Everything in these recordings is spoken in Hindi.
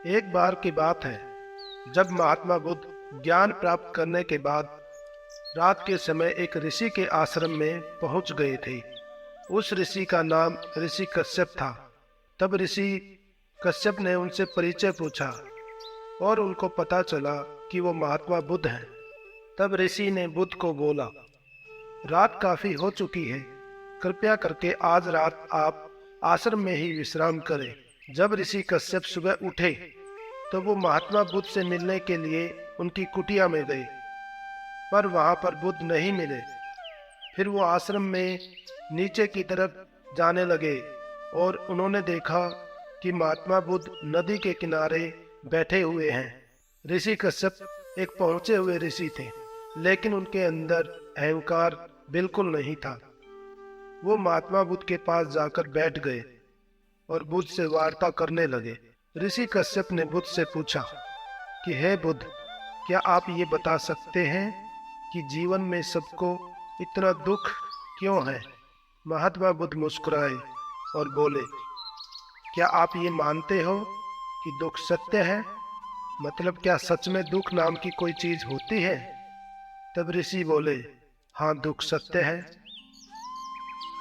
एक बार की बात है जब महात्मा बुद्ध ज्ञान प्राप्त करने के बाद रात के समय एक ऋषि के आश्रम में पहुंच गए थे। उस ऋषि का नाम ऋषि कश्यप था। तब ऋषि कश्यप ने उनसे परिचय पूछा और उनको पता चला कि वो महात्मा बुद्ध हैं। तब ऋषि ने बुद्ध को बोला, रात काफी हो चुकी है, कृपया करके आज रात आप आश्रम में ही विश्राम करें। जब ऋषि कश्यप सुबह उठे तो वो महात्मा बुद्ध से मिलने के लिए उनकी कुटिया में गए, पर वहां पर बुद्ध नहीं मिले। फिर वो आश्रम में नीचे की तरफ जाने लगे और उन्होंने देखा कि महात्मा बुद्ध नदी के किनारे बैठे हुए हैं। ऋषि कश्यप एक पहुंचे हुए ऋषि थे, लेकिन उनके अंदर अहंकार बिल्कुल नहीं था। वो महात्मा बुद्ध के पास जाकर बैठ गए और बुद्ध से वार्ता करने लगे। ऋषि कश्यप ने बुद्ध से पूछा कि हे बुद्ध, क्या आप ये बता सकते हैं कि जीवन में सबको इतना दुख क्यों है? महात्मा बुद्ध मुस्कुराए और बोले, क्या आप ये मानते हो कि दुख सत्य है? मतलब क्या सच में दुख नाम की कोई चीज होती है? तब ऋषि बोले, हाँ, दुख सत्य है।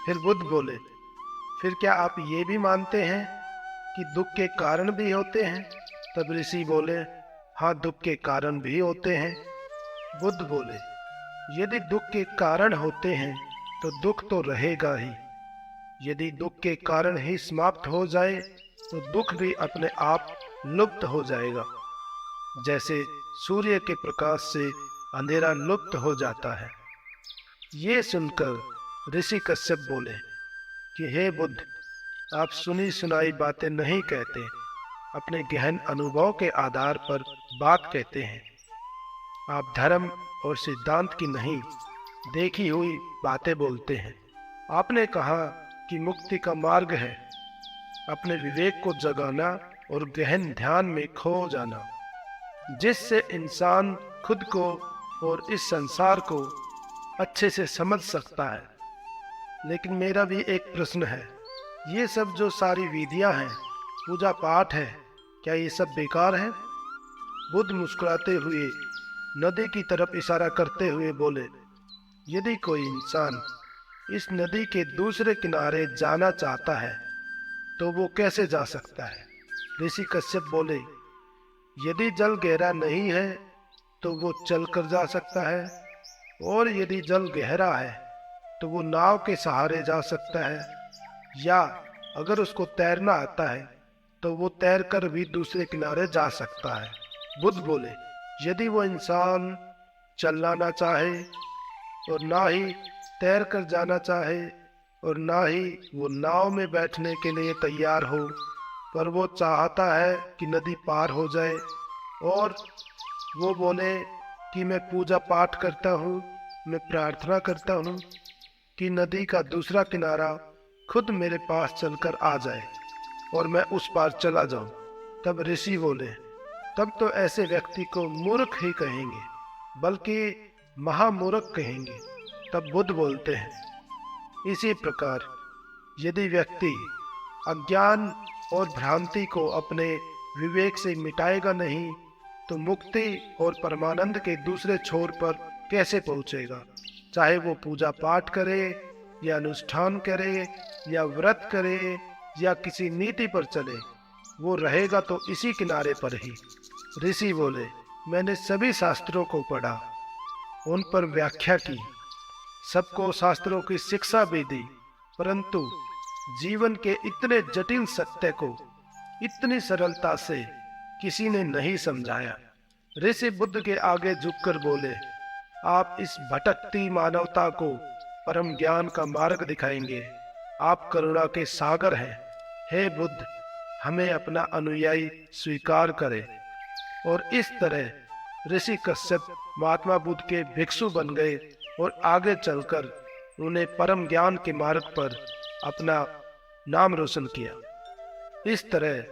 फिर बुद्ध बोले, फिर क्या आप ये भी मानते हैं कि दुख के कारण भी होते हैं? तब ऋषि बोले, हाँ, दुख के कारण भी होते हैं। बुद्ध बोले, यदि दुख के कारण होते हैं तो दुख तो रहेगा ही। यदि दुख के कारण ही समाप्त हो जाए तो दुख भी अपने आप लुप्त हो जाएगा, जैसे सूर्य के प्रकाश से अंधेरा लुप्त हो जाता है। ये सुनकर ऋषि कश्यप बोले कि हे बुद्ध, आप सुनी सुनाई बातें नहीं कहते, अपने गहन अनुभव के आधार पर बात कहते हैं। आप धर्म और सिद्धांत की नहीं, देखी हुई बातें बोलते हैं। आपने कहा कि मुक्ति का मार्ग है अपने विवेक को जगाना और गहन ध्यान में खो जाना, जिससे इंसान खुद को और इस संसार को अच्छे से समझ सकता है। लेकिन मेरा भी एक प्रश्न है, ये सब जो सारी विधियां हैं, पूजा पाठ है, क्या ये सब बेकार है? बुद्ध मुस्कुराते हुए नदी की तरफ इशारा करते हुए बोले, यदि कोई इंसान इस नदी के दूसरे किनारे जाना चाहता है तो वो कैसे जा सकता है? ऋषि कश्यप बोले, यदि जल गहरा नहीं है तो वो चल कर जा सकता है, और यदि जल गहरा है तो वो नाव के सहारे जा सकता है, या अगर उसको तैरना आता है तो वो तैर कर भी दूसरे किनारे जा सकता है। बुद्ध बोले, यदि वो इंसान चलना ना चाहे और ना ही तैर कर जाना चाहे और ना ही वो नाव में बैठने के लिए तैयार हो, पर वो चाहता है कि नदी पार हो जाए, और वो बोले कि मैं पूजा पाठ करता हूँ, मैं प्रार्थना करता हूँ कि नदी का दूसरा किनारा खुद मेरे पास चलकर आ जाए और मैं उस पार चला जाऊं। तब ऋषि बोले, तब तो ऐसे व्यक्ति को मूर्ख ही कहेंगे, बल्कि महामूर्ख कहेंगे। तब बुद्ध बोलते हैं, इसी प्रकार यदि व्यक्ति अज्ञान और भ्रांति को अपने विवेक से मिटाएगा नहीं तो मुक्ति और परमानंद के दूसरे छोर पर कैसे पहुंचेगा? चाहे वो पूजा पाठ करे या अनुष्ठान करे या व्रत करे या किसी नीति पर चले, वो रहेगा तो इसी किनारे पर ही। ऋषि बोले, मैंने सभी शास्त्रों को पढ़ा, उन पर व्याख्या की, सबको शास्त्रों की शिक्षा भी दी, परंतु जीवन के इतने जटिल सत्य को इतनी सरलता से किसी ने नहीं समझाया। ऋषि बुद्ध के आगे झुककर बोले, आप इस भटकती मानवता को परम ज्ञान का मार्ग दिखाएंगे। आप करुणा के सागर हैं। हे बुद्ध, हमें अपना अनुयायी स्वीकार करें। और इस तरह ऋषि कश्यप महात्मा बुद्ध के भिक्षु बन गए और आगे चलकर उन्हें परम ज्ञान के मार्ग पर अपना नाम रोशन किया। इस तरह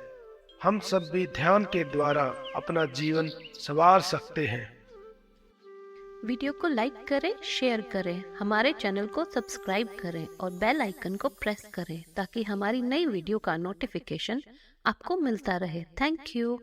हम सब भी ध्यान के द्वारा अपना जीवन संवार सकते हैं। वीडियो को लाइक करें, शेयर करें, हमारे चैनल को सब्सक्राइब करें और बेल आइकन को प्रेस करें ताकि हमारी नई वीडियो का नोटिफिकेशन आपको मिलता रहे। Thank you.